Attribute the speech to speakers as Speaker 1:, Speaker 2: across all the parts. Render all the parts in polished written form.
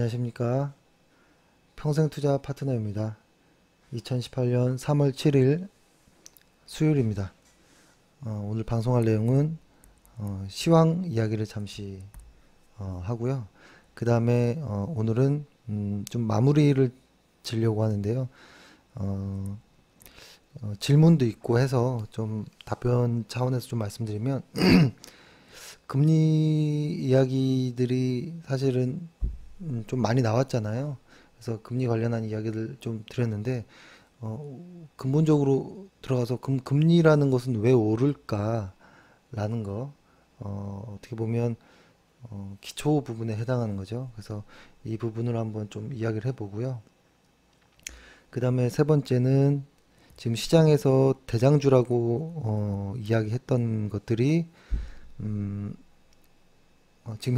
Speaker 1: 안녕하십니까. 평생투자 파트너입니다. 2018년 3월 7일 수요일입니다. 오늘 방송할 내용은 시황 이야기를 잠시 하고요. 그 다음에 오늘은 좀 마무리를 지려고 하는데요. 질문도 있고 해서 좀 답변 차원에서 좀 말씀드리면 금리 이야기들이 사실은 좀 많이 나왔잖아요. 그래서 금리 관련한 이야기를 좀 드렸는데 근본적으로 들어가서 금리라는 것은 왜 오를까라는 거 어떻게 보면 기초 부분에 해당하는 거죠. 그래서 이 부분을 한번 좀 이야기를 해보고요. 그 다음에 세 번째는 지금 시장에서 대장주라고 이야기했던 것들이 지금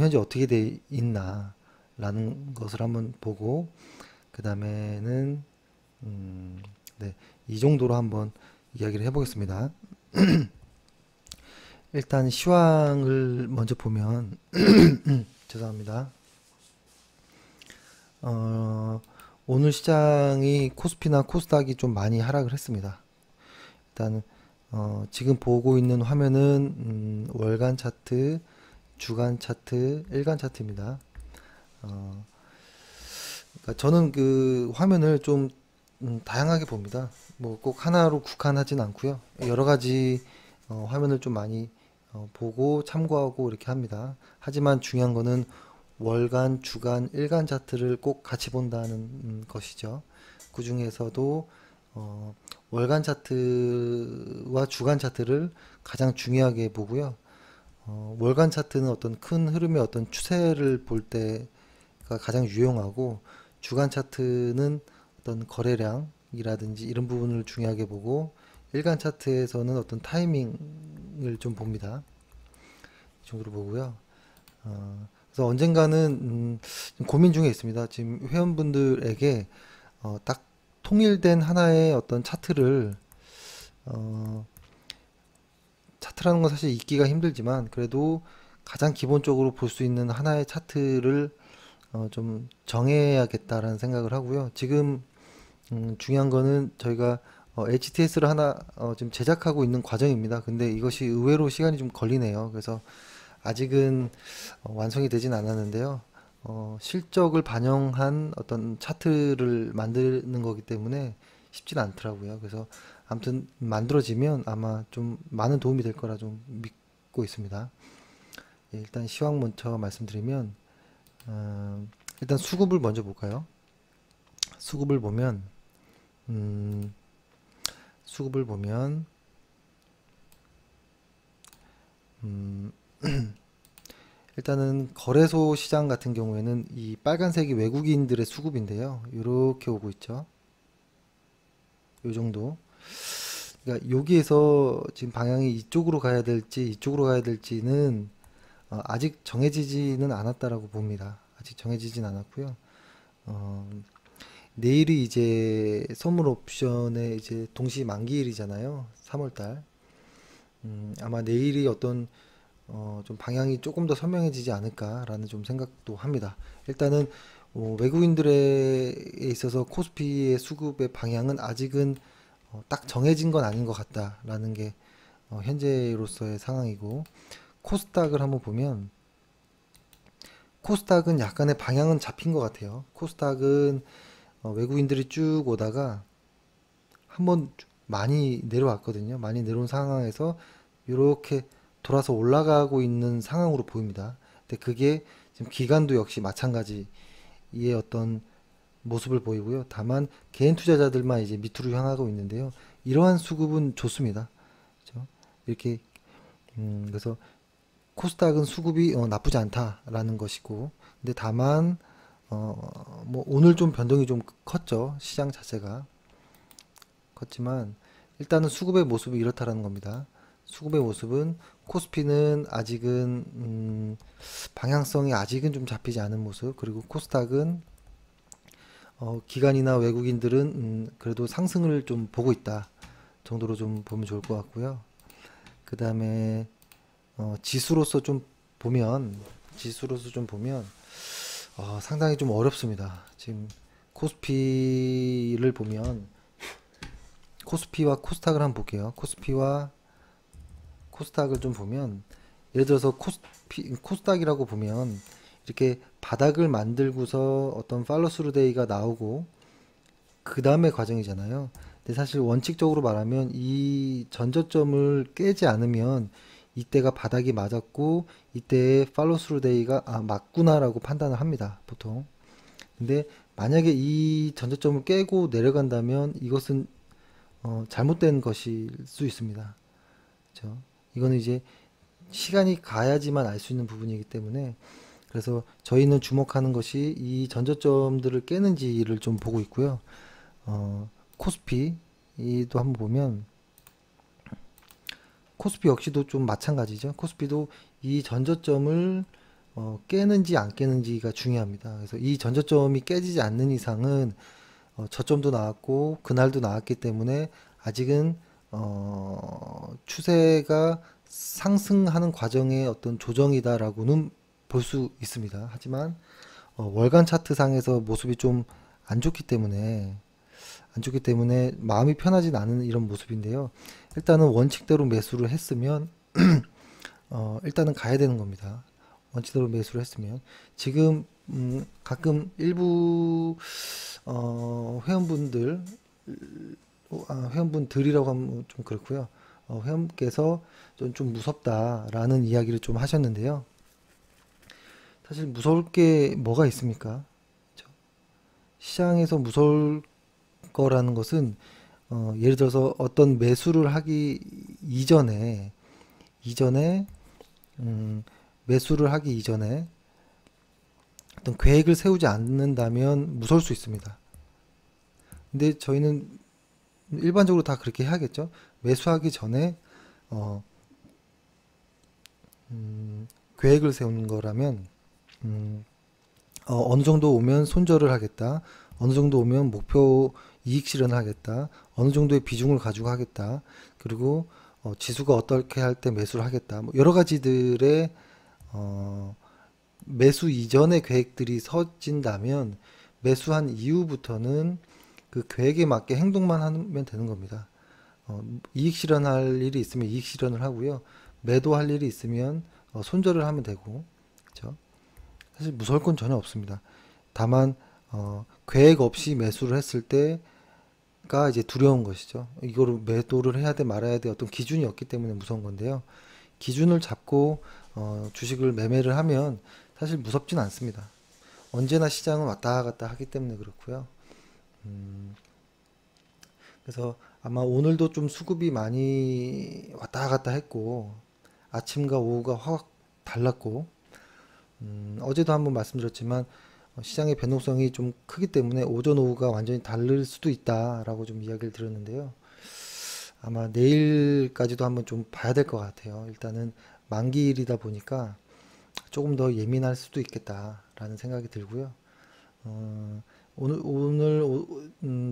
Speaker 1: 현재 어떻게 돼 있나 라는 것을 한번 보고 그 다음에는 네, 이 정도로 한번 이야기를 해보겠습니다. 일단 시황을 먼저 보면 죄송합니다. 오늘 시장이 코스피나 코스닥이 좀 많이 하락을 했습니다. 일단 지금 보고 있는 화면은 월간 차트, 주간 차트, 일간 차트입니다. 그러니까 저는 그 화면을 좀 다양하게 봅니다. 뭐 꼭 하나로 국한하진 않고요. 여러 가지 화면을 좀 많이 보고 참고하고 이렇게 합니다. 하지만 중요한 거는 월간, 주간, 일간 차트를 꼭 같이 본다는 것이죠. 그 중에서도 월간 차트와 주간 차트를 가장 중요하게 보고요. 월간 차트는 어떤 큰 흐름의 어떤 추세를 볼 때가 가장 유용하고 주간 차트는 어떤 거래량이라든지 이런 부분을 중요하게 보고 일간 차트에서는 어떤 타이밍을 좀 봅니다. 이 정도로 보고요. 그래서 언젠가는 좀 고민 중에 있습니다. 지금 회원분들에게 딱 통일된 하나의 어떤 차트를 차트라는 건 사실 읽기가 힘들지만 그래도 가장 기본적으로 볼 수 있는 하나의 차트를 좀 정해야겠다라는 생각을 하고요. 지금 중요한 거는 저희가 HTS를 하나 지금 제작하고 있는 과정입니다. 근데 이것이 의외로 시간이 좀 걸리네요. 그래서 아직은 완성이 되진 않았는데요. 실적을 반영한 어떤 차트를 만드는 거기 때문에 쉽진 않더라고요. 그래서 아무튼 만들어지면 아마 좀 많은 도움이 될 거라 좀 믿고 있습니다. 예, 일단 시황 먼저 말씀드리면 일단 수급을 먼저 볼까요? 수급을 보면 수급을 보면 일단은 거래소 시장 같은 경우에는 이 빨간색이 외국인들의 수급인데요. 이렇게 오고 있죠. 요 정도. 그러니까 여기에서 지금 방향이 이쪽으로 가야 될지 이쪽으로 가야 될지는 아직 정해지지는 않았다라고 봅니다. 아직 정해지진 않았고요. 어, 내일이 이제 선물 옵션의 이제 동시 만기일이잖아요. 3월달. 아마 내일이 어떤 좀 방향이 조금 더 선명해지지 않을까라는 좀 생각도 합니다. 일단은 외국인들에 있어서 코스피의 수급의 방향은 아직은 딱 정해진 건 아닌 것 같다라는 게 현재로서의 상황이고 코스닥을 한번 보면 코스닥은 약간의 방향은 잡힌 것 같아요. 코스닥은 외국인들이 쭉 오다가 한번 많이 내려왔거든요. 많이 내려온 상황에서 이렇게 돌아서 올라가고 있는 상황으로 보입니다. 근데 그게 지금 기관도 역시 마찬가지의 어떤 모습을 보이고요. 다만 개인 투자자들만 이제 밑으로 향하고 있는데요. 이러한 수급은 좋습니다. 그렇죠? 이렇게 그래서 코스닥은 수급이 나쁘지 않다라는 것이고, 근데 다만 뭐 오늘 좀 변동이 좀 컸죠. 시장 자체가 컸지만 일단은 수급의 모습이 이렇다라는 겁니다. 수급의 모습은 코스피는 아직은 방향성이 아직은 좀 잡히지 않은 모습, 그리고 코스닥은 기관이나 외국인들은 그래도 상승을 좀 보고 있다 정도로 좀 보면 좋을 것 같고요. 그 다음에 지수로서 좀 보면 상당히 좀 어렵습니다. 지금 코스피를 보면 코스피와 코스닥을 한번 볼게요. 코스피와 코스닥을 좀 보면 예를 들어서 코스닥이라고 보면 이렇게 바닥을 만들고서 어떤 팔로스루 데이가 나오고 그 다음에 과정이잖아요. 근데 사실 원칙적으로 말하면 이 전저점을 깨지 않으면 이때가 바닥이 맞았고 이때의 팔로스루 데이가 맞구나라고 판단을 합니다. 보통. 근데 만약에 이 전저점을 깨고 내려간다면 이것은 잘못된 것일 수 있습니다. 그렇죠? 이거는 이제 시간이 가야지만 알 수 있는 부분이기 때문에 그래서 저희는 주목하는 것이 이 전저점들을 깨는지를 좀 보고 있고요. 코스피도 한번 보면 코스피 역시도 좀 마찬가지죠. 코스피도 이 전저점을 깨는지 안 깨는지가 중요합니다. 그래서 이 전저점이 깨지지 않는 이상은 저점도 나왔고 그날도 나왔기 때문에 아직은 추세가 상승하는 과정의 어떤 조정이다라고는 볼 수 있습니다. 하지만 월간 차트 상에서 모습이 좀 안 좋기 때문에 마음이 편하진 않은 이런 모습인데요. 일단은 원칙대로 매수를 했으면 일단은 가야 되는 겁니다. 원칙대로 매수를 했으면 지금 가끔 일부 회원분들 회원분들이라고 하면 좀 그렇고요. 회원께서 좀 무섭다라는 이야기를 좀 하셨는데요. 사실 무서울 게 뭐가 있습니까? 그쵸? 시장에서 무서울 거라는 것은 예를 들어서 어떤 매수를 하기 이전에 매수를 하기 이전에 어떤 계획을 세우지 않는다면 무서울 수 있습니다. 근데 저희는 일반적으로 다 그렇게 해야겠죠. 매수하기 전에 어, 계획을 세우는 거라면 어느 정도 오면 손절을 하겠다. 어느 정도 오면 목표 이익 실현을 하겠다. 어느 정도의 비중을 가지고 하겠다. 그리고 지수가 어떻게 할 때 매수를 하겠다. 뭐 여러 가지들의 어, 매수 이전의 계획들이 서진다면 매수한 이후부터는 그 계획에 맞게 행동만 하면 되는 겁니다. 이익 실현할 일이 있으면 이익 실현을 하고요. 매도할 일이 있으면 손절을 하면 되고, 그렇죠? 사실 무서울 건 전혀 없습니다. 다만 계획 없이 매수를 했을 때가 이제 두려운 것이죠. 이거를 매도를 해야 돼 말아야 돼 어떤 기준이 없기 때문에 무서운 건데요. 기준을 잡고 주식을 매매를 하면 사실 무섭진 않습니다. 언제나 시장은 왔다 갔다 하기 때문에 그렇고요. 음, 그래서 아마 오늘도 좀 수급이 많이 왔다 갔다 했고 아침과 오후가 확 달랐고 어제도 한번 말씀드렸지만 시장의 변동성이 좀 크기 때문에 오전 오후가 완전히 다를 수도 있다라고 좀 이야기를 드렸는데요. 아마 내일까지도 한번 좀 봐야 될 것 같아요. 일단은 만기일이다 보니까 조금 더 예민할 수도 있겠다라는 생각이 들고요. 어, 오늘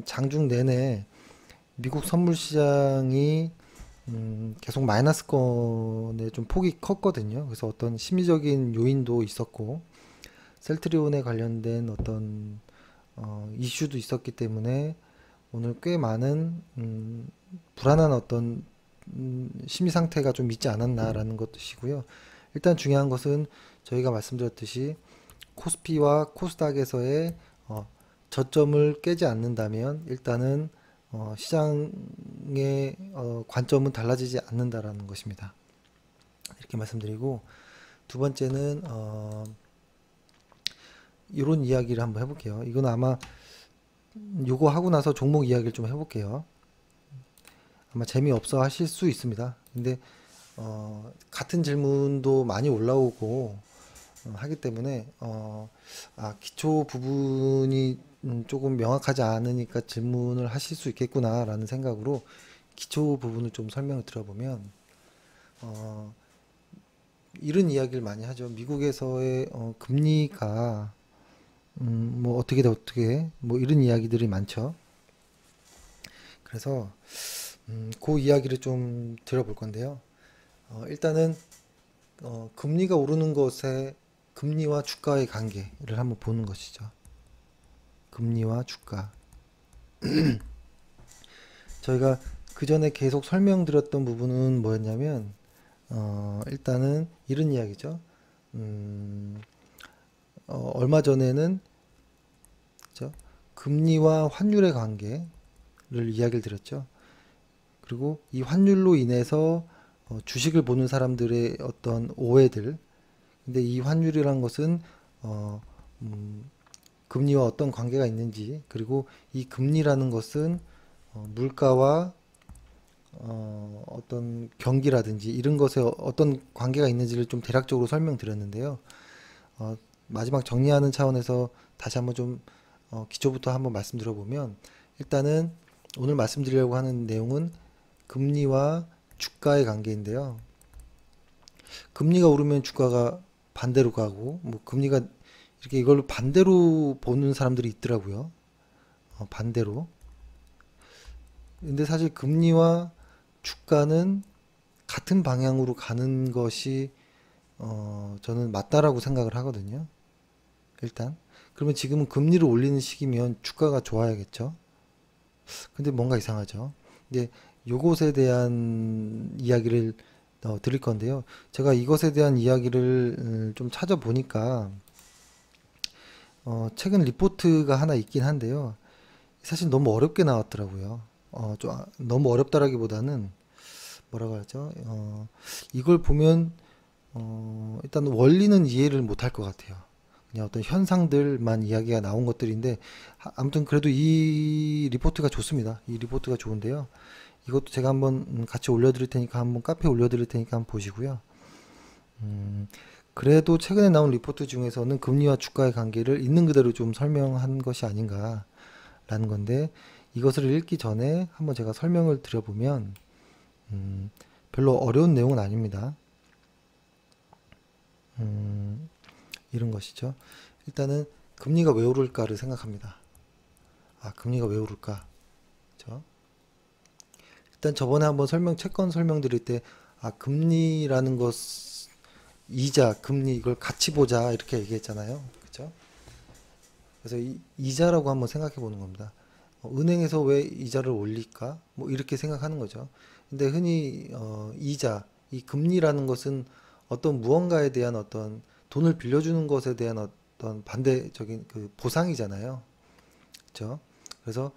Speaker 1: 장중 내내 미국 선물 시장이 계속 마이너스권에 좀 폭이 컸거든요. 그래서 어떤 심리적인 요인도 있었고 셀트리온에 관련된 어떤 이슈도 있었기 때문에 오늘 꽤 많은 불안한 어떤 심리 상태가 좀 있지 않았나라는 것이고요. 일단 중요한 것은 저희가 말씀드렸듯이 코스피와 코스닥에서의 저점을 깨지 않는다면 일단은 시장의 관점은 달라지지 않는다라는 것입니다. 이렇게 말씀드리고 두 번째는 이런 이야기를 한번 해볼게요. 이건 아마 요거 하고 나서 종목 이야기를 좀 해볼게요. 아마 재미없어 하실 수 있습니다. 근데 같은 질문도 많이 올라오고 하기 때문에 기초 부분이 조금 명확하지 않으니까 질문을 하실 수 있겠구나라는 생각으로 기초 부분을 좀 설명을 드려보면 어, 이런 이야기를 많이 하죠. 미국에서의 금리가 뭐 어떻게 돼 어떻게 뭐 이런 이야기들이 많죠. 그래서 그 이야기를 좀 들어볼 건데요. 일단은 금리가 오르는 것에 금리와 주가의 관계를 한번 보는 것이죠. 금리와 주가. 저희가 그 전에 계속 설명드렸던 부분은 뭐였냐면, 일단은 이런 이야기죠. 음, 얼마 전에는 그죠? 금리와 환율의 관계를 이야기를 드렸죠. 그리고 이 환율로 인해서 주식을 보는 사람들의 어떤 오해들. 근데 이 환율이란 것은 어, 음, 금리와 어떤 관계가 있는지, 그리고 이 금리라는 것은 물가와 어떤 경기라든지 이런 것에 어떤 관계가 있는지를 좀 대략적으로 설명드렸는데요. 어, 마지막 정리하는 차원에서 다시 한번 좀 기초부터 한번 말씀드려보면, 일단은 오늘 말씀드리려고 하는 내용은 금리와 주가의 관계인데요. 금리가 오르면 주가가 반대로 가고, 뭐 금리가 이렇게 이걸 반대로 보는 사람들이 있더라고요. 반대로. 근데 사실 금리와 주가는 같은 방향으로 가는 것이 저는 맞다라고 생각을 하거든요. 일단. 그러면 지금은 금리를 올리는 시기면 주가가 좋아야겠죠. 근데 뭔가 이상하죠. 근데 요것에 대한 이야기를 드릴 건데요. 제가 이것에 대한 이야기를 좀 찾아보니까 최근 리포트가 하나 있긴 한데요. 사실 너무 어렵게 나왔더라고요. 너무 어렵다라기보다는 뭐라고 하죠? 이걸 보면 일단 원리는 이해를 못할 것 같아요. 그냥 어떤 현상들만 이야기가 나온 것들인데 아무튼 그래도 이 리포트가 좋습니다. 이 리포트가 좋은데요. 이것도 제가 한번 같이 올려드릴 테니까 한번 카페에 올려드릴 테니까 한번 보시고요. 그래도 최근에 나온 리포트 중에서는 금리와 주가의 관계를 있는 그대로 좀 설명한 것이 아닌가라는 건데, 이것을 읽기 전에 한번 제가 설명을 드려보면 별로 어려운 내용은 아닙니다. 이런 것이죠. 일단은 금리가 왜 오를까를 생각합니다. 금리가 왜 오를까? 그죠? 일단 저번에 한번 채권 설명드릴 때, 금리라는 것, 이자, 금리 이걸 같이 보자 이렇게 얘기했잖아요. 그죠? 그래서 이자라고 한번 생각해 보는 겁니다. 은행에서 왜 이자를 올릴까? 뭐 이렇게 생각하는 거죠. 근데 흔히 이자, 이 금리라는 것은 어떤 무언가에 대한 어떤 돈을 빌려주는 것에 대한 어떤 반대적인 그 보상이잖아요. 그렇죠? 그래서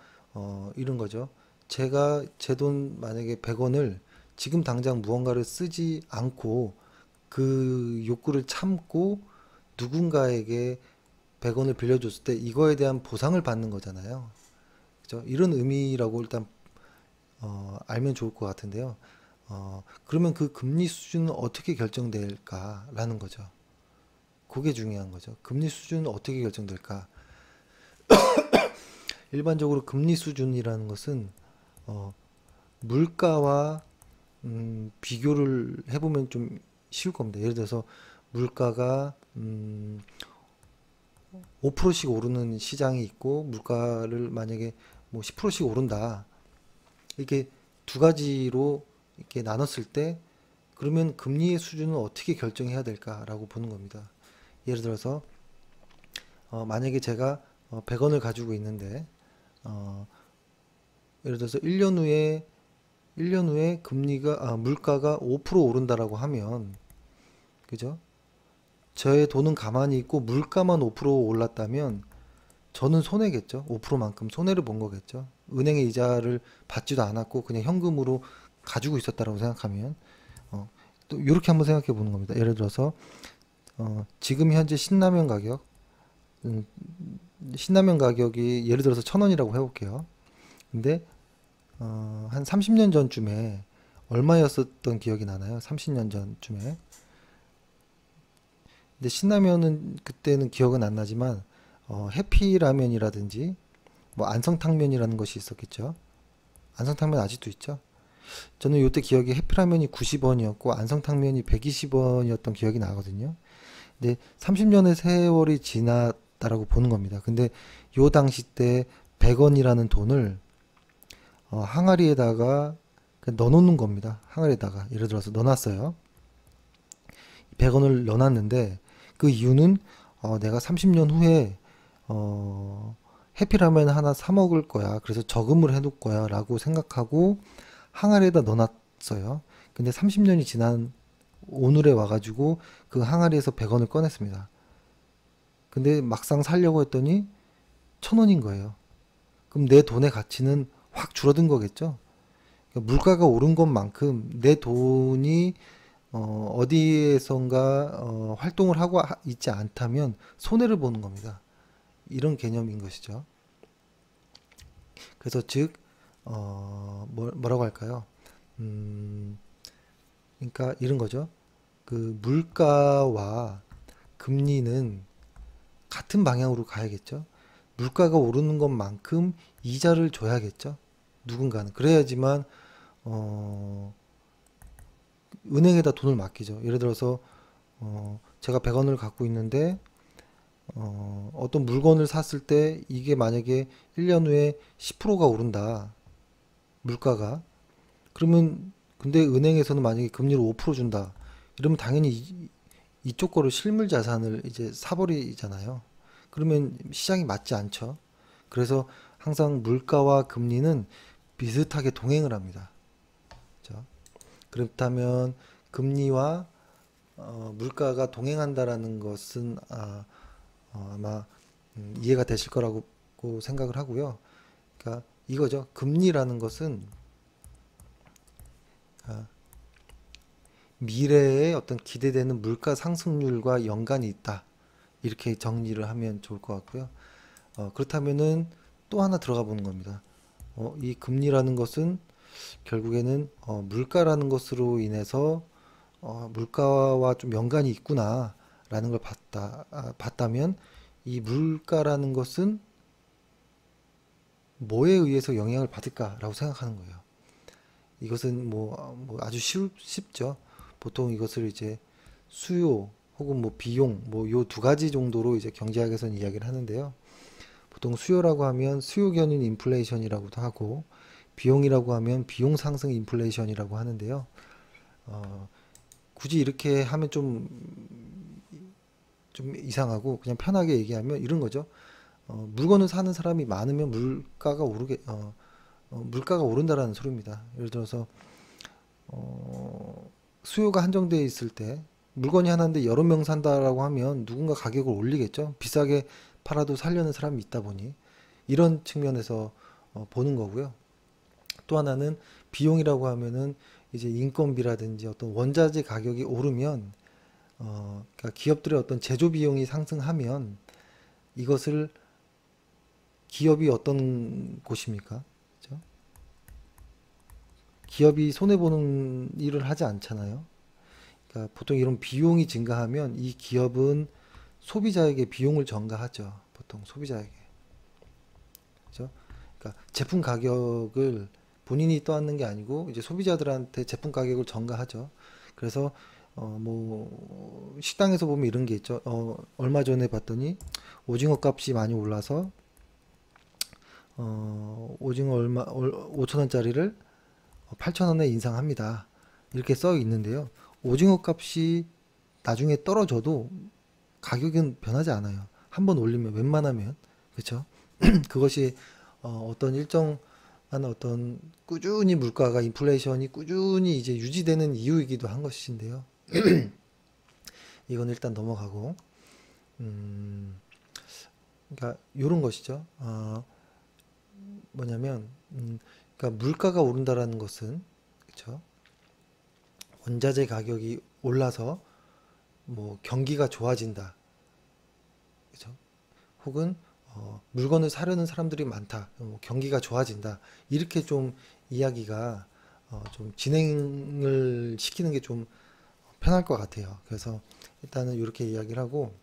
Speaker 1: 이런 거죠. 제가 제 돈 만약에 100원을 지금 당장 무언가를 쓰지 않고 그 욕구를 참고 누군가에게 100원을 빌려줬을 때 이거에 대한 보상을 받는 거잖아요. 그죠? 이런 의미라고 일단 알면 좋을 것 같은데요. 그러면 그 금리 수준은 어떻게 결정될까라는 거죠. 그게 중요한 거죠. 금리 수준은 어떻게 결정될까? 일반적으로 금리 수준이라는 것은 물가와 비교를 해보면 좀 쉬울 겁니다. 예를 들어서 물가가 5%씩 오르는 시장이 있고 물가를 만약에 뭐 10%씩 오른다. 이렇게 두 가지로 이렇게 나눴을 때 그러면 금리의 수준은 어떻게 결정해야 될까라고 보는 겁니다. 예를 들어서 만약에 제가 100원을 가지고 있는데 예를 들어서 1년 후에 물가가 5% 오른다라고 하면 그죠? 저의 돈은 가만히 있고 물가만 5% 올랐다면 저는 손해겠죠. 5%만큼 손해를 본 거겠죠. 은행의 이자를 받지도 않았고 그냥 현금으로 가지고 있었다라고 생각하면 또 이렇게 한번 생각해 보는 겁니다. 예를 들어서 지금 현재 음, 신라면 가격이 예를 들어서 1,000원이라고 해볼게요. 근데 한 30년 전쯤에 얼마였었던 기억이 나나요? 30년 전쯤에. 근데 신라면은 그때는 기억은 안 나지만 해피라면이라든지 뭐 안성탕면이라는 것이 있었겠죠. 안성탕면 아직도 있죠. 저는 요때 기억이 해피라면이 90원이었고 안성탕면이 120원이었던 기억이 나거든요. 근데 30년의 세월이 지났다라고 보는 겁니다. 근데 요 당시 때 100원이라는 돈을 항아리에다가 그냥 넣어놓는 겁니다. 항아리에다가 예를 들어서 넣어놨어요. 100원을 넣어놨는데 그 이유는 내가 30년 후에 해피라면 하나 사 먹을 거야. 그래서 저금을 해놓을 거야. 라고 생각하고 항아리에다 넣어놨어요. 근데 30년이 지난 오늘에 와가지고 그 항아리에서 100원을 꺼냈습니다. 근데 막상 살려고 했더니 1,000원인 거예요. 그럼 내 돈의 가치는 확 줄어든 거겠죠? 그러니까 물가가 오른 것만큼 내 돈이 어디에선가 활동을 하고 있지 않다면 손해를 보는 겁니다. 이런 개념인 것이죠. 그래서 즉 뭐라고 할까요? 음, 그러니까 이런 거죠. 그 물가와 금리는 같은 방향으로 가야겠죠. 물가가 오르는 것만큼 이자를 줘야겠죠. 누군가는 그래야지만 어, 은행에다 돈을 맡기죠. 예를 들어서 제가 100원을 갖고 있는데 어떤 물건을 샀을 때 이게 만약에 1년 후에 10%가 오른다. 물가가. 그러면 근데 은행에서는 만약에 금리를 5% 준다. 이러면 당연히 이쪽 거를 실물 자산을 이제 사버리잖아요. 그러면 시장이 맞지 않죠. 그래서 항상 물가와 금리는 비슷하게 동행을 합니다. 그렇죠? 그렇다면 금리와 물가가 동행한다라는 것은 마 이해가 되실 거라고 생각을 하고요. 그러니까 이거죠. 금리라는 것은 아, 미래에 어떤 기대되는 물가 상승률과 연관이 있다. 이렇게 정리를 하면 좋을 것 같고요. 그렇다면은 또 하나 들어가 보는 겁니다. 이 금리라는 것은 결국에는 물가라는 것으로 인해서 물가와 좀 연관이 있구나라는 걸 봤다면 이 물가라는 것은 뭐에 의해서 영향을 받을까라고 생각하는 거예요. 이것은 뭐 아주 쉽죠. 보통 이것을 이제 수요 혹은 뭐 비용 뭐 요 두 가지 정도로 이제 경제학에서는 이야기를 하는데요. 보통 수요라고 하면 수요 견인 인플레이션이라고도 하고 비용이라고 하면 비용 상승 인플레이션이라고 하는데요. 어, 굳이 이렇게 하면 좀 이상하고 그냥 편하게 얘기하면 이런 거죠. 물건을 사는 사람이 많으면 물가가 오른다라는 소리입니다. 예를 들어서 수요가 한정되어 있을 때 물건이 하나인데 여러 명 산다라고 하면 누군가 가격을 올리겠죠. 비싸게 팔아도 살려는 사람이 있다 보니 이런 측면에서 보는 거고요. 또 하나는 비용이라고 하면은 이제 인건비라든지 어떤 원자재 가격이 오르면 그러니까 기업들의 어떤 제조 비용이 상승하면 이것을 기업이 어떤 곳입니까? 그죠? 기업이 손해 보는 일을 하지 않잖아요. 그러니까 보통 이런 비용이 증가하면 이 기업은 소비자에게 비용을 전가하죠. 보통 소비자에게. 그죠? 그러니까 제품 가격을 본인이 떠안는 게 아니고 이제 소비자들한테 제품 가격을 전가하죠. 그래서 뭐 식당에서 보면 이런 게 있죠. 얼마 전에 봤더니 오징어 값이 많이 올라서 오징어 5천 원짜리를 8천 원에 인상합니다. 이렇게 써 있는데요. 오징어 값이 나중에 떨어져도 가격은 변하지 않아요. 한번 올리면 웬만하면 그렇죠. 그것이 어떤 일정한 어떤 꾸준히 물가가 인플레이션이 꾸준히 이제 유지되는 이유이기도 한 것인데요. 이건 일단 넘어가고 그러니까 이런 것이죠. 뭐냐면 그러니까 물가가 오른다라는 것은 그렇죠. 원자재 가격이 올라서 뭐 경기가 좋아진다. 그렇죠? 혹은 물건을 사려는 사람들이 많다. 경기가 좋아진다. 이렇게 좀 이야기가 좀 진행을 시키는 게 좀 편할 것 같아요. 그래서 일단은 이렇게 이야기를 하고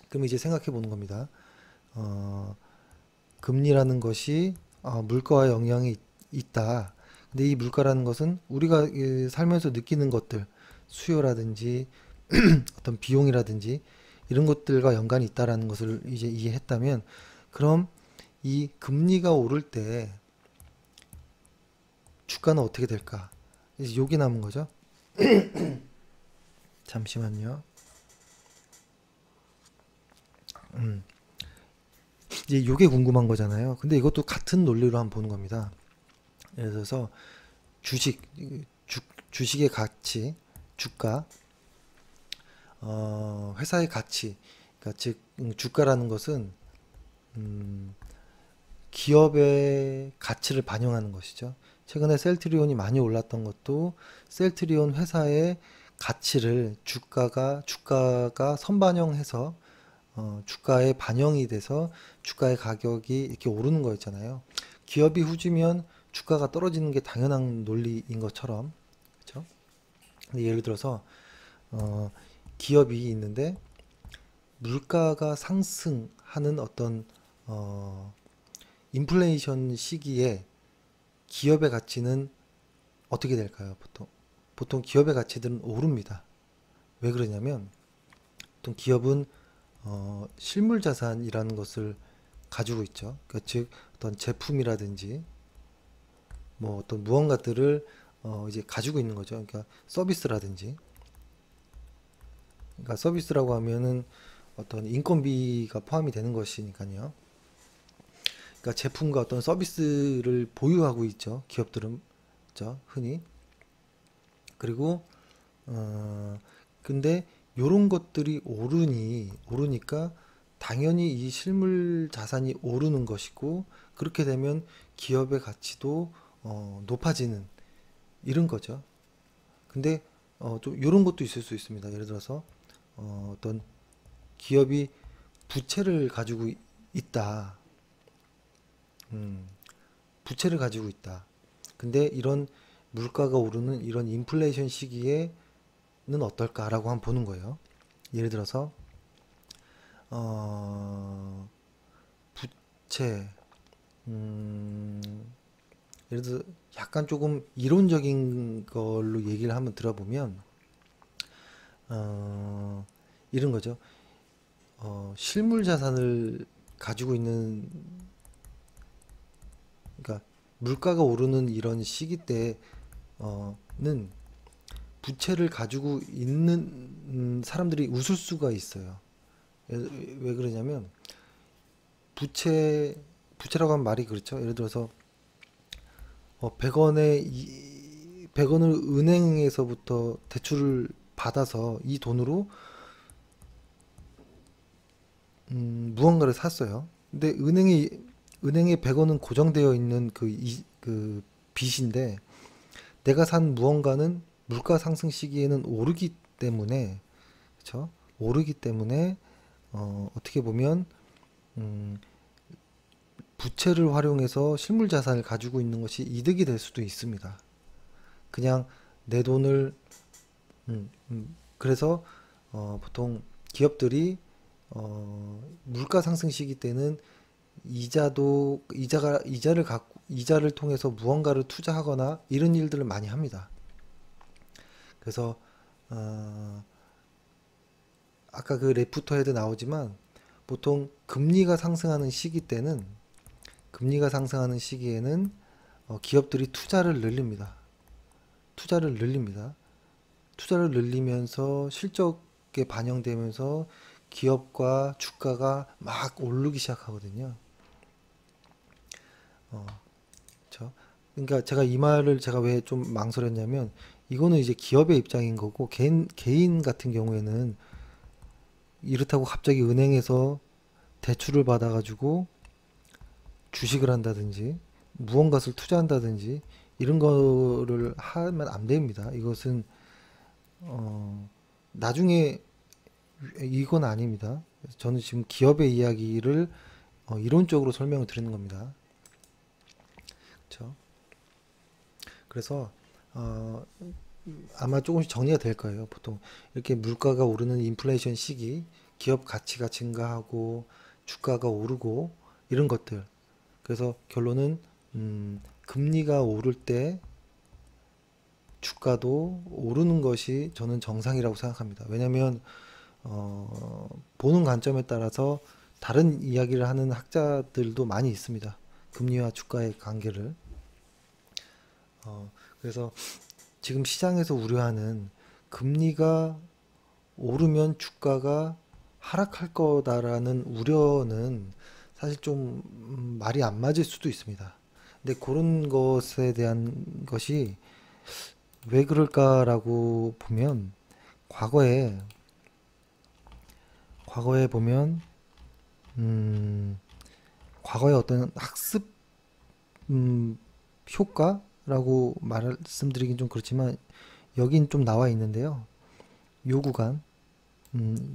Speaker 1: 그럼 이제 생각해 보는 겁니다. 어, 금리라는 것이 물가와 영향이 있다. 근데 이 물가라는 것은 우리가 살면서 느끼는 것들, 수요라든지 어떤 비용이라든지 이런 것들과 연관이 있다라는 것을 이제 이해했다면 그럼 이 금리가 오를 때 주가는 어떻게 될까? 이제 요게 남은 거죠. 잠시만요. 음, 이제 요게 궁금한 거잖아요. 근데 이것도 같은 논리로 한번 보는 겁니다. 예를 들어서 주식, 주, 주식의 가치, 주가, 회사의 가치, 그러니까 즉 주가라는 것은 음, 기업의 가치를 반영하는 것이죠. 최근에 셀트리온이 많이 올랐던 것도 셀트리온 회사의 가치를 주가가 선반영해서 주가에 반영이 돼서 주가의 가격이 이렇게 오르는 거였잖아요. 기업이 후지면 주가가 떨어지는 게 당연한 논리인 것처럼, 그렇죠? 근데 예를 들어서 어, 기업이 있는데 물가가 상승하는 어떤 어, 인플레이션 시기에 기업의 가치는 어떻게 될까요? 보통 기업의 가치들은 오릅니다. 왜 그러냐면 보통 기업은 실물 자산이라는 것을 가지고 있죠. 그러니까 즉 어떤 제품이라든지 뭐 어떤 무언가들을 이제 가지고 있는 거죠. 그러니까 서비스라든지. 그러니까 서비스라고 하면은 어떤 인건비가 포함이 되는 것이니까요. 그러니까 제품과 어떤 서비스를 보유하고 있죠. 기업들은, 그죠? 흔히. 그리고 근데 요런 것들이 오르니까 당연히 이 실물 자산이 오르는 것이고, 그렇게 되면 기업의 가치도 높아지는 이런 거죠. 근데 좀 요런 것도 있을 수 있습니다. 예를 들어서 어떤 기업이 부채를 가지고 있다. 음, 부채를 가지고 있다. 근데 이런 물가가 오르는 이런 인플레이션 시기에는 어떨까라고 한번 보는 거예요. 예를 들어서 어, 부채, 음, 예를 들어 약간 조금 이론적인 걸로 얘기를 한번 들어보면 어, 이런 거죠. 실물 자산을 가지고 있는, 그러니까 물가가 오르는 이런 시기 때는 부채를 가지고 있는 사람들이 웃을 수가 있어요. 왜 그러냐면 부채라고 하면 말이 그렇죠. 예를 들어서 100원을 은행에서부터 대출을 받아서 이 돈으로 무언가를 샀어요. 근데 은행에 100원은 고정되어 있는 그 빚인데, 내가 산 무언가는 물가 상승 시기에는 오르기 때문에, 그렇죠? 오르기 때문에 어떻게 보면 음, 부채를 활용해서 실물 자산을 가지고 있는 것이 이득이 될 수도 있습니다. 그냥 내 돈을 그래서 보통 기업들이 물가 상승 시기 때는 이자를 통해서 무언가를 투자하거나 이런 일들을 많이 합니다. 그래서 어, 아까 그 레프터에도 나오지만 보통 금리가 상승하는 시기에는 기업들이 투자를 늘립니다. 투자를 늘리면서 실적에 반영되면서 기업과 주가가 막 오르기 시작하거든요. 그렇죠? 그러니까 제가 이 말을 제가 왜 좀 망설였냐면, 이거는 이제 기업의 입장인 거고, 개인 같은 경우에는 이렇다고 갑자기 은행에서 대출을 받아가지고 주식을 한다든지 무언가를 투자한다든지 이런 거를 하면 안 됩니다. 이것은 어, 나중에 이건 아닙니다. 저는 지금 기업의 이야기를 이론적으로 설명을 드리는 겁니다. 그렇죠? 그래서 어, 아마 조금씩 정리가 될 거예요. 보통 이렇게 물가가 오르는 인플레이션 시기, 기업 가치가 증가하고 주가가 오르고 이런 것들. 그래서 결론은 금리가 오를 때 주가도 오르는 것이 저는 정상이라고 생각합니다. 왜냐하면 보는 관점에 따라서 다른 이야기를 하는 학자들도 많이 있습니다. 금리와 주가의 관계를. 그래서 지금 시장에서 우려하는 금리가 오르면 주가가 하락할 거다라는 우려는 사실 좀 말이 안 맞을 수도 있습니다. 근데 그런 것에 대한 것이 왜 그럴까라고 보면 과거에 과거에 보면 음, 과거의 어떤 학습 효과라고 말씀드리긴 좀 그렇지만 여긴 좀 나와 있는데요. 요 구간,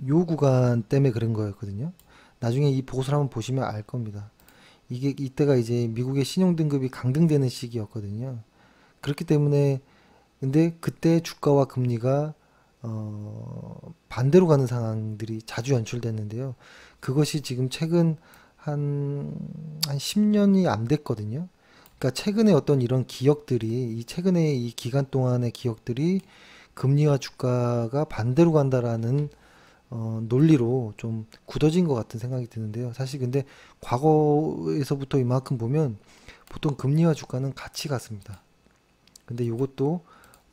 Speaker 1: 요 구간 때문에 그런 거였거든요. 나중에 이 보고서를 한번 보시면 알 겁니다. 이게 이때가 이제 미국의 신용 등급이 강등되는 시기였거든요. 그렇기 때문에 근데 그때 주가와 금리가 반대로 가는 상황들이 자주 연출됐는데요. 그것이 지금 최근 한 10년이 안 됐거든요. 그러니까 최근에 어떤 이런 기억들이 이 최근에 이 기간 동안의 기억들이 금리와 주가가 반대로 간다라는 논리로 좀 굳어진 것 같은 생각이 드는데요. 사실 근데 과거에서부터 이만큼 보면 보통 금리와 주가는 같이 갔습니다. 근데 이것도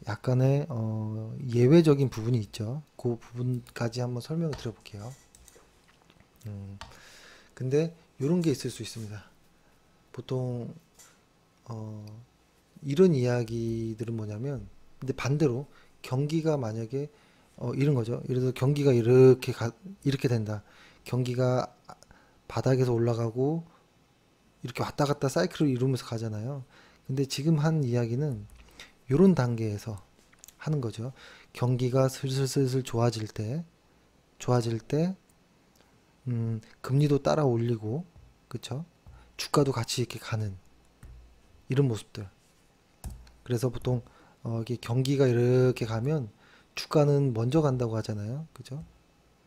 Speaker 1: 약간의 예외적인 부분이 있죠. 그 부분까지 한번 설명을 드려볼게요. 음, 근데 이런 게 있을 수 있습니다. 보통 어, 이런 이야기들은 뭐냐면, 근데 반대로 경기가 만약에 이런 거죠. 예를 들어 경기가 이렇게 된다. 경기가 바닥에서 올라가고 이렇게 왔다 갔다 사이클을 이루면서 가잖아요. 근데 지금 한 이야기는 이런 단계에서 하는 거죠. 경기가 슬슬슬슬 좋아질 때, 금리도 따라 올리고, 그쵸? 주가도 같이 이렇게 가는 이런 모습들. 그래서 보통 이게 경기가 이렇게 가면 주가는 먼저 간다고 하잖아요. 그죠?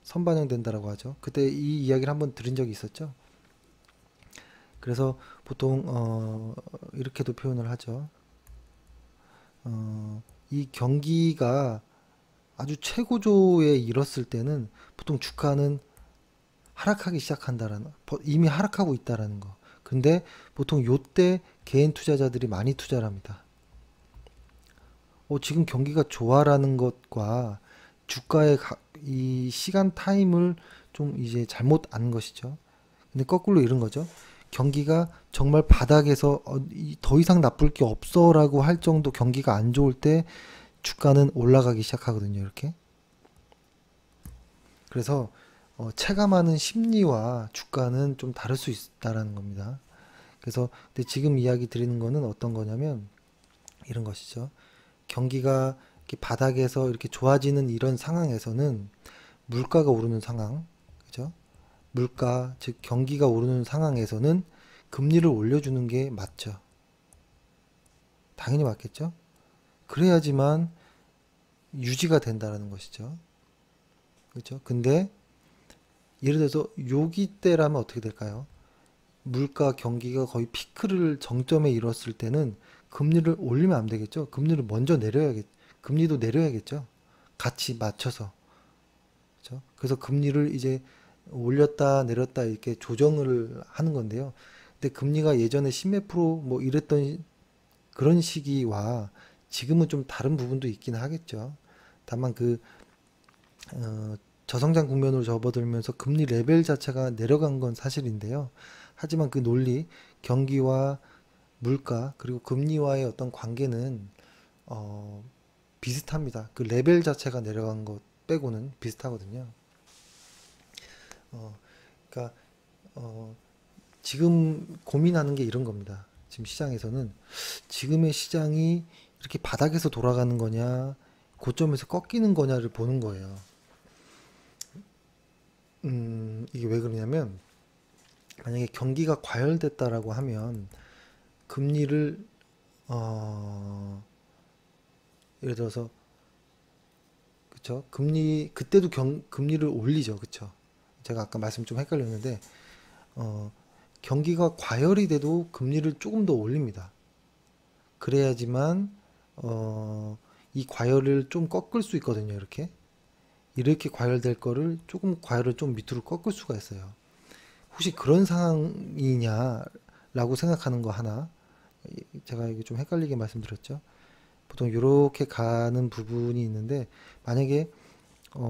Speaker 1: 선반영된다라고 하죠. 그때 이 이야기를 한번 들은 적이 있었죠. 그래서 보통 이렇게도 표현을 하죠. 이 경기가 아주 최고조에 이뤘을 때는 보통 주가는 하락하기 시작한다라는 이미 하락하고 있다라는 거. 근데 보통 요때 개인 투자자들이 많이 투자를 합니다. 지금 경기가 좋아라는 것과 주가의 이 시간 타임을 좀 이제 잘못 안 것이죠. 근데 거꾸로 이런 거죠. 경기가 정말 바닥에서 더 이상 나쁠 게 없어라고 할 정도 경기가 안 좋을 때 주가는 올라가기 시작하거든요. 이렇게. 그래서 체감하는 심리와 주가는 좀 다를 수 있다라는 겁니다. 그래서 근데 지금 이야기 드리는 거는 어떤 거냐면 이런 것이죠. 경기가 이렇게 바닥에서 이렇게 좋아지는 이런 상황에서는 물가가 오르는 상황, 그죠? 물가, 즉 경기가 오르는 상황에서는 금리를 올려주는 게 맞죠. 당연히 맞겠죠? 그래야지만 유지가 된다라는 것이죠. 그렇죠? 근데 예를 들어서 요기 때라면 어떻게 될까요? 물가 경기가 거의 피크를 정점에 이뤘을 때는 금리를 올리면 안 되겠죠. 금리를 먼저 금리도 내려야겠죠. 같이 맞춰서. 그렇죠? 그래서 금리를 이제 올렸다 내렸다 이렇게 조정을 하는 건데요. 근데 금리가 예전에 10몇 프로 뭐 이랬던 그런 시기와 지금은 좀 다른 부분도 있긴 하겠죠. 다만 저성장 국면으로 접어들면서 금리 레벨 자체가 내려간 건 사실인데요. 하지만 그 논리, 경기와 물가, 그리고 금리와의 어떤 관계는, 어, 비슷합니다. 그 레벨 자체가 내려간 것 빼고는 비슷하거든요. 어, 그러니까, 어, 지금 고민하는 게 이런 겁니다. 지금 시장에서는 지금의 시장이 이렇게 바닥에서 돌아가는 거냐, 고점에서 꺾이는 거냐를 보는 거예요. 이게 왜 그러냐면, 만약에 경기가 과열됐다라고 하면 금리를 어 예를 들어서 그쵸 그때도 금리를 올리죠. 그쵸. 제가 아까 말씀 좀 헷갈렸는데 어 경기가 과열이 돼도 금리를 조금 더 올립니다. 그래야지만 이 과열을 좀 꺾을 수 있거든요. 이렇게 과열될 거를 조금 과열을 좀 밑으로 꺾을 수가 있어요. 혹시 그런 상황이냐라고 생각하는 거 하나, 제가 이게 좀 헷갈리게 말씀드렸죠. 보통 이렇게 가는 부분이 있는데 만약에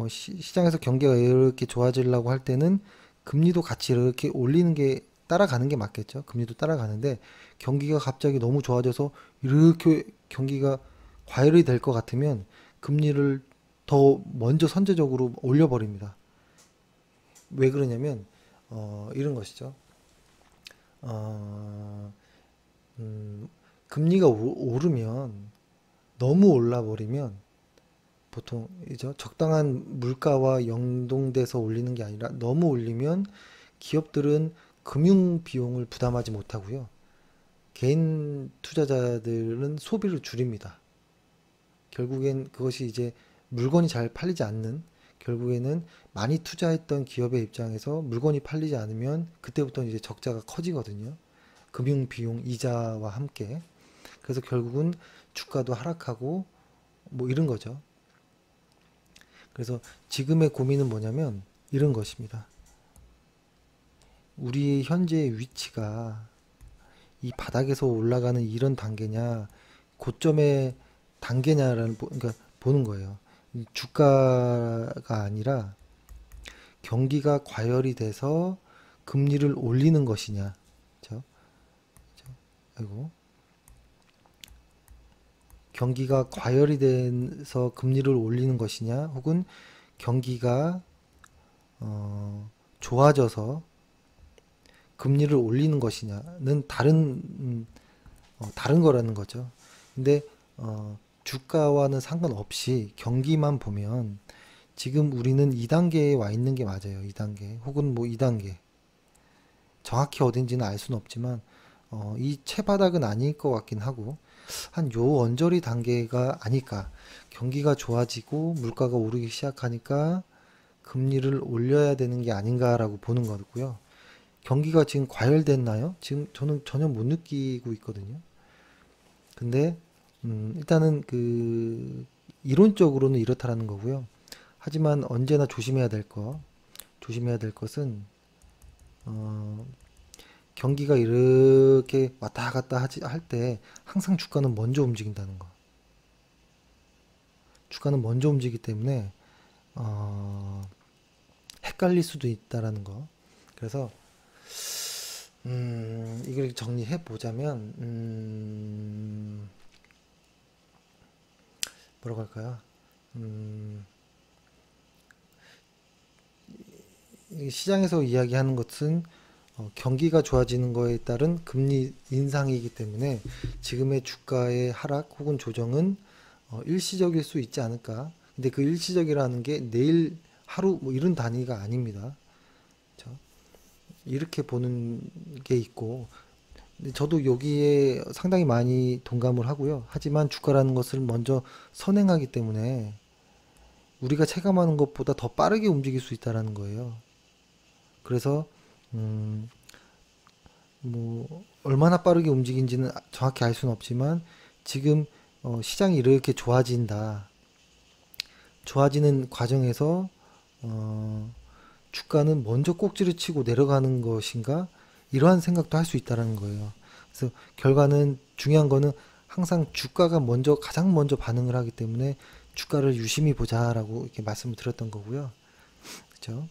Speaker 1: 시장에서 경기가 이렇게 좋아지려고 할 때는 금리도 같이 이렇게 올리는 게 따라가는 게 맞겠죠. 금리도 따라가는데 경기가 갑자기 너무 좋아져서 이렇게 경기가 과열이 될 것 같으면 금리를 더 먼저 선제적으로 올려버립니다. 왜 그러냐면 이런 것이죠. 어, 금리가 오르면 너무 올라버리면 보통 이죠 적당한 물가와 연동돼서 올리는 게 아니라 너무 올리면 기업들은 금융 비용을 부담하지 못하고요. 개인 투자자들은 소비를 줄입니다. 결국엔 그것이 이제 물건이 잘 팔리지 않는 결국에는 많이 투자했던 기업의 입장에서 물건이 팔리지 않으면 그때부터 이제 적자가 커지거든요. 금융 비용 이자와 함께. 그래서 결국은 주가도 하락하고 뭐 이런 거죠. 그래서 지금의 고민은 뭐냐면 이런 것입니다. 우리 현재의 위치가 이 바닥에서 올라가는 이런 단계냐, 고점의 단계냐라는 그러니까 보는 거예요. 주가가 아니라 경기가 과열이 돼서 금리를 올리는 것이냐, 그죠? 아이고, 경기가 과열이 돼서 금리를 올리는 것이냐, 혹은 경기가 좋아져서 금리를 올리는 것이냐는 다른 거라는 거죠. 근데 주가와는 상관없이 경기만 보면 지금 우리는 2단계에 와 있는 게 맞아요. 2단계 혹은 뭐 2단계 정확히 어딘지는 알 수는 없지만 이 채바닥은 아닐 것 같긴 하고 한 요 언저리 단계가 아닐까. 경기가 좋아지고 물가가 오르기 시작하니까 금리를 올려야 되는 게 아닌가라고 보는 거고요. 경기가 지금 과열됐나요? 지금 저는 전혀 못 느끼고 있거든요. 근데 일단은 그 이론적으로는 이렇다라는 거고요. 하지만 언제나 조심해야 될 것은 어, 경기가 이렇게 왔다 갔다 할 때 항상 주가는 먼저 움직인다는 거. 주가는 먼저 움직이기 때문에 어, 헷갈릴 수도 있다라는 거. 그래서 이걸 정리해 보자면 뭐라고 할까요? 이 시장에서 이야기하는 것은 경기가 좋아지는 거에 따른 금리 인상이기 때문에 지금의 주가의 하락 혹은 조정은 일시적일 수 있지 않을까. 근데 그 일시적이라는 게 내일 하루 뭐 이런 단위가 아닙니다. 그렇죠? 이렇게 보는 게 있고 근데 저도 여기에 상당히 많이 동감을 하고요. 하지만 주가라는 것을 먼저 선행하기 때문에 우리가 체감하는 것보다 더 빠르게 움직일 수 있다라는 거예요. 그래서 음, 뭐 얼마나 빠르게 움직인지는 정확히 알 수는 없지만 지금 시장이 이렇게 좋아지는 과정에서 어, 주가는 먼저 꼭지를 치고 내려가는 것인가 이러한 생각도 할 수 있다라는 거예요. 그래서 결과는 중요한 거는 항상 주가가 가장 먼저 반응을 하기 때문에 주가를 유심히 보자라고 이렇게 말씀을 드렸던 거고요. 그렇죠?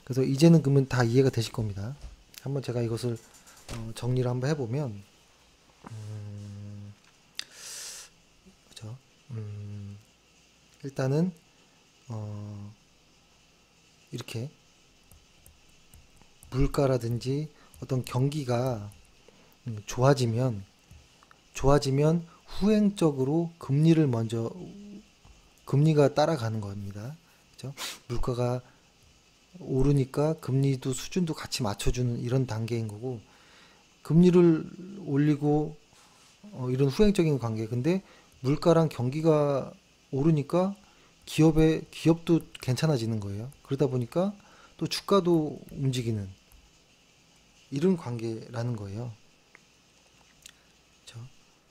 Speaker 1: 그래서 이제는 그러면 다 이해가 되실 겁니다. 한번 제가 이것을 정리를 한번 해보면, 그죠? 일단은 어, 이렇게 물가라든지 어떤 경기가 좋아지면 후행적으로 금리가 따라가는 겁니다. 그죠? 물가가 오르니까 금리도 수준도 같이 맞춰주는 이런 단계인 거고 금리를 올리고 이런 후행적인 관계. 근데 물가랑 경기가 오르니까 기업도 괜찮아지는 거예요. 그러다 보니까 또 주가도 움직이는 이런 관계라는 거예요. 그렇죠?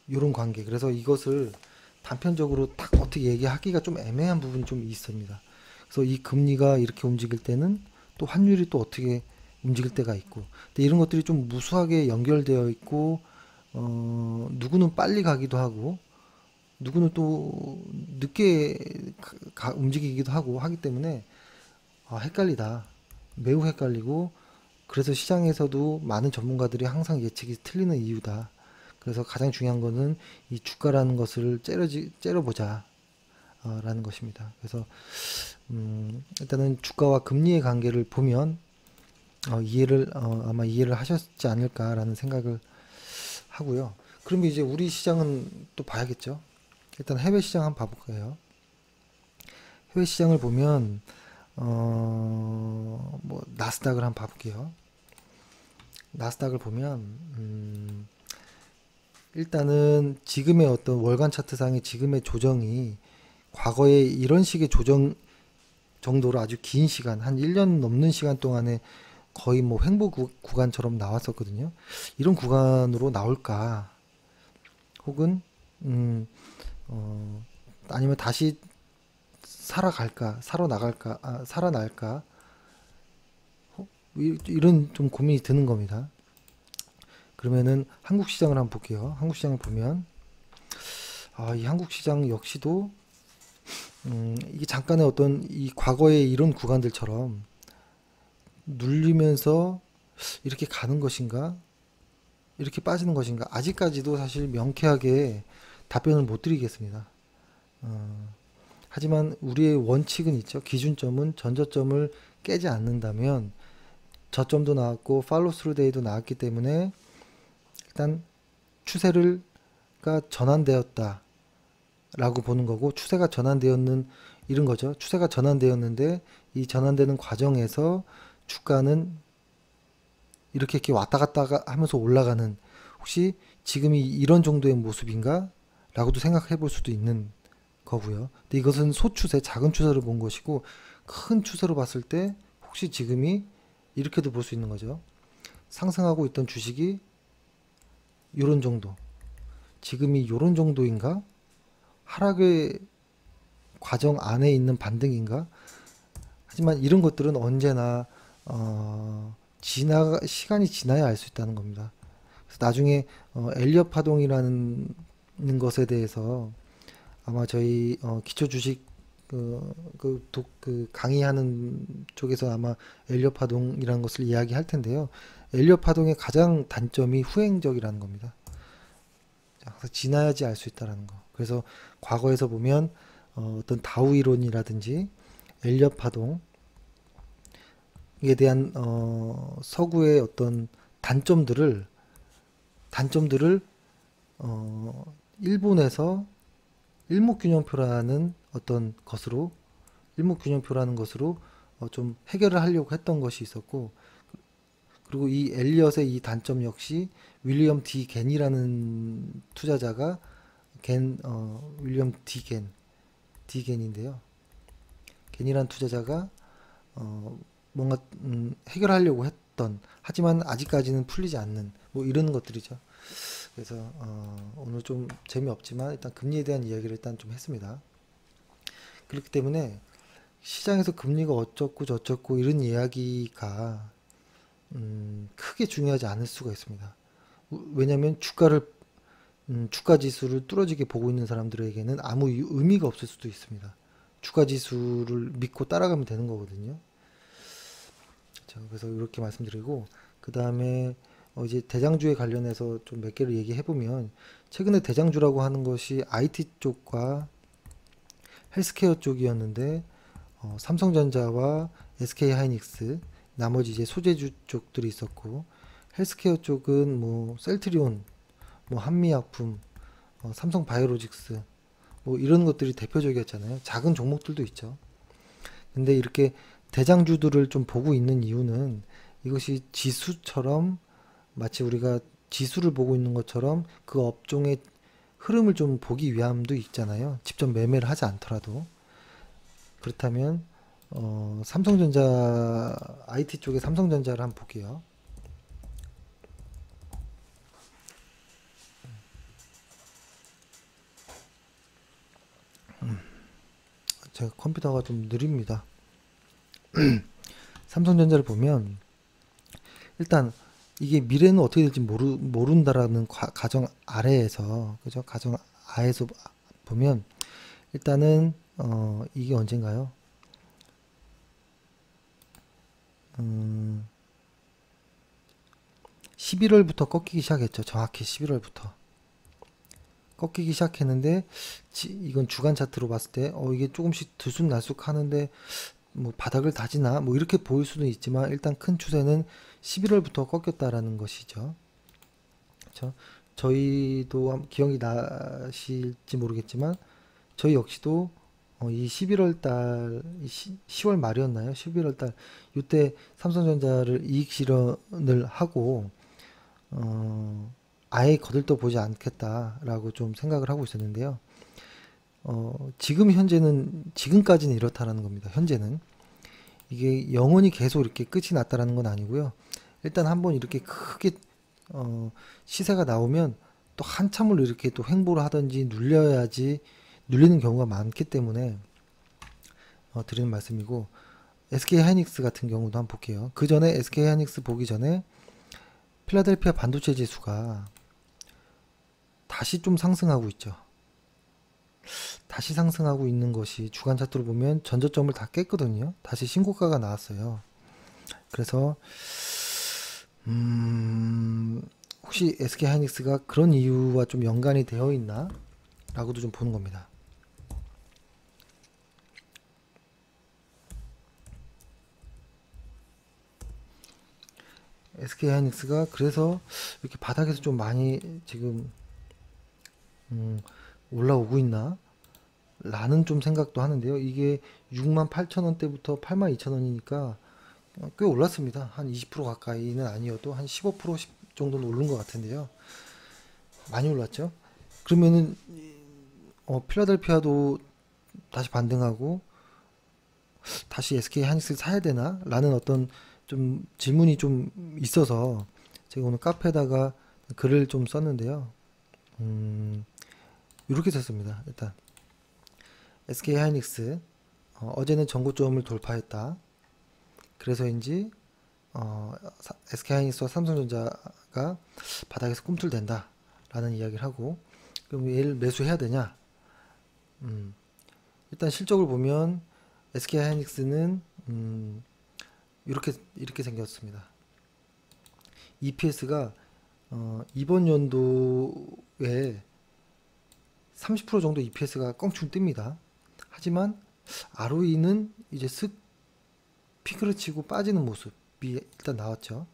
Speaker 1: 이런 관계. 그래서 이것을 단편적으로 딱 어떻게 얘기하기가 좀 애매한 부분이 좀 있습니다. 그래서 이 금리가 이렇게 움직일 때는 또 환율이 또 어떻게 움직일 때가 있고, 근데 이런 것들이 좀 무수하게 연결되어 있고, 누구는 빨리 가기도 하고, 누구는 또 늦게 움직이기도 하고 하기 때문에 헷갈리다. 매우 헷갈리고 그래서 시장에서도 많은 전문가들이 항상 예측이 틀리는 이유다. 그래서 가장 중요한 거는 이 주가라는 것을 째려보자 라는 것입니다. 그래서 일단은 주가와 금리의 관계를 보면 아마 이해를 하셨지 않을까라는 생각을 하고요. 그러면 이제 우리 시장은 또 봐야겠죠. 일단 해외 시장 한번 봐볼까요? 해외 시장을 보면 뭐 나스닥을 한번 봐볼게요. 나스닥을 보면 일단은 지금의 어떤 월간 차트상의 지금의 조정이 과거에 이런 식의 조정 정도로 아주 긴 시간, 한 1년 넘는 시간 동안에 거의 뭐 횡보 구간처럼 나왔었거든요. 이런 구간으로 나올까? 혹은 아니면 다시 살아갈까, 살아날까? 이런 좀 고민이 드는 겁니다. 그러면은 한국 시장을 한번 볼게요. 한국 시장을 보면 이 한국 시장 역시도 이게 잠깐의 어떤 이 과거의 이런 구간들처럼 눌리면서 이렇게 가는 것인가? 이렇게 빠지는 것인가? 아직까지도 사실 명쾌하게 답변을 못 드리겠습니다. 하지만 우리의 원칙은 있죠. 기준점은 전저점을 깨지 않는다면 저점도 나왔고 팔로우 스루 데이도 나왔기 때문에 일단 추세가 전환되었다 라고 보는 거고, 추세가 전환되었는 이런 거죠. 추세가 전환되었는데 이 전환되는 과정에서 주가는 이렇게 왔다 갔다 하면서 올라가는, 혹시 지금이 이런 정도의 모습인가? 라고도 생각해 볼 수도 있는 거고요. 근데 이것은 소추세, 작은 추세를 본 것이고, 큰 추세로 봤을 때 혹시 지금이 이렇게도 볼 수 있는 거죠. 상승하고 있던 주식이 요런 정도, 지금이 요런 정도인가? 하락의 과정 안에 있는 반등인가? 하지만 이런 것들은 언제나 시간이 지나야 알 수 있다는 겁니다. 그래서 나중에 엘리엇 파동이라는 것에 대해서 아마 저희 기초 주식 강의하는 쪽에서 아마 엘리엇 파동이라는 것을 이야기할 텐데요. 엘리엇 파동의 가장 단점이 후행적이라는 겁니다. 항상 지나야지 알 수 있다는 거. 그래서 과거에서 보면 어떤 다우 이론이라든지 엘리엇 파동에 대한 서구의 어떤 단점들을 일본에서 일목균형표라는 것으로 좀 해결을 하려고 했던 것이 있었고, 그리고 이 엘리엇의 이 단점 역시 윌리엄 D 겐이라는 투자자가 윌리엄 디겐인데요. 겐이라는 투자자가 뭔가 해결하려고 했던, 하지만 아직까지는 풀리지 않는 뭐 이런 것들이죠. 그래서 오늘 좀 재미없지만 일단 금리에 대한 이야기를 일단 좀 했습니다. 그렇기 때문에 시장에서 금리가 어쩌고 저쩌고 이런 이야기가 크게 중요하지 않을 수가 있습니다. 왜냐하면 주가 지수를 뚫어지게 보고 있는 사람들에게는 아무 의미가 없을 수도 있습니다. 주가 지수를 믿고 따라가면 되는 거거든요. 그래서 이렇게 말씀드리고, 그 다음에 이제 대장주에 관련해서 좀 몇 개를 얘기해 보면, 최근에 대장주라고 하는 것이 IT 쪽과 헬스케어 쪽이었는데 삼성전자와 SK하이닉스, 나머지 이제 소재주 쪽들이 있었고, 헬스케어 쪽은 뭐 셀트리온, 뭐 한미약품, 삼성바이오로직스 뭐 이런 것들이 대표적이었잖아요. 작은 종목들도 있죠. 근데 이렇게 대장주들을 좀 보고 있는 이유는, 이것이 지수처럼 마치 우리가 지수를 보고 있는 것처럼 그 업종의 흐름을 좀 보기 위함도 있잖아요. 직접 매매를 하지 않더라도. 그렇다면 삼성전자, IT 쪽의 삼성전자를 한번 볼게요. 제가 컴퓨터가 좀 느립니다. 삼성전자를 보면 일단 이게 미래는 어떻게 될지 모른다라는 가정 아래에서, 그죠? 가정 아래에서 보면 일단은 이게 언젠가요? 11월부터 꺾이기 시작했죠. 정확히 11월부터 꺾이기 시작했는데, 이건 주간 차트로 봤을 때 이게 조금씩 들쑥날쑥 하는데 뭐 바닥을 다지나 뭐 이렇게 보일 수는 있지만, 일단 큰 추세는 11월부터 꺾였다라는 것이죠. 그렇죠? 저희도 기억이 나실지 모르겠지만, 저희 역시도 이 11월 달, 10월 말이었나요? 11월 달, 이때 삼성전자를 이익 실현을 하고, 아예 거들떠 보지 않겠다라고 좀 생각을 하고 있었는데요. 지금까지는 이렇다라는 겁니다. 현재는. 이게 영원히 계속 이렇게 끝이 났다라는 건 아니고요. 일단 한번 이렇게 크게, 시세가 나오면 또 한참을 이렇게 또 횡보를 하든지 눌리는 경우가 많기 때문에, 드리는 말씀이고, SK 하이닉스 같은 경우도 한번 볼게요. 그 전에 SK 하이닉스 보기 전에 필라델피아 반도체 지수가 다시 좀 상승하고 있죠. 다시 상승하고 있는 것이 주간 차트로 보면 전저점을 다 깼거든요. 다시 신고가가 나왔어요. 그래서 혹시 SK 하이닉스가 그런 이유와 좀 연관이 되어 있나? 라고도 좀 보는 겁니다. SK 하이닉스가 그래서 이렇게 바닥에서 좀 많이 지금 올라오고 있나? 라는 좀 생각도 하는데요. 이게 68,000원대부터 82,000원이니까 꽤 올랐습니다. 한 20% 가까이는 아니어도 한 15% 정도는 오른 것 같은데요. 많이 올랐죠. 그러면은 필라델피아도 다시 반등하고 다시 SK 하이닉스를 사야 되나? 라는 어떤 좀 질문이 좀 있어서 제가 오늘 카페에다가 글을 좀 썼는데요. 이렇게 썼습니다. 일단 SK 하이닉스 어제는 전고점을 돌파했다. 그래서인지 SK 하이닉스와 삼성전자가 바닥에서 꿈틀댄다 라는 이야기를 하고, 그럼 얘를 매수해야 되냐? 일단 실적을 보면 SK 하이닉스는 이렇게 생겼습니다. EPS가 이번 연도에 30% 정도 EPS가 껑충 뜹니다. 하지만 ROE는 이제 쓱 피크를 치고 빠지는 모습이 일단 나왔죠.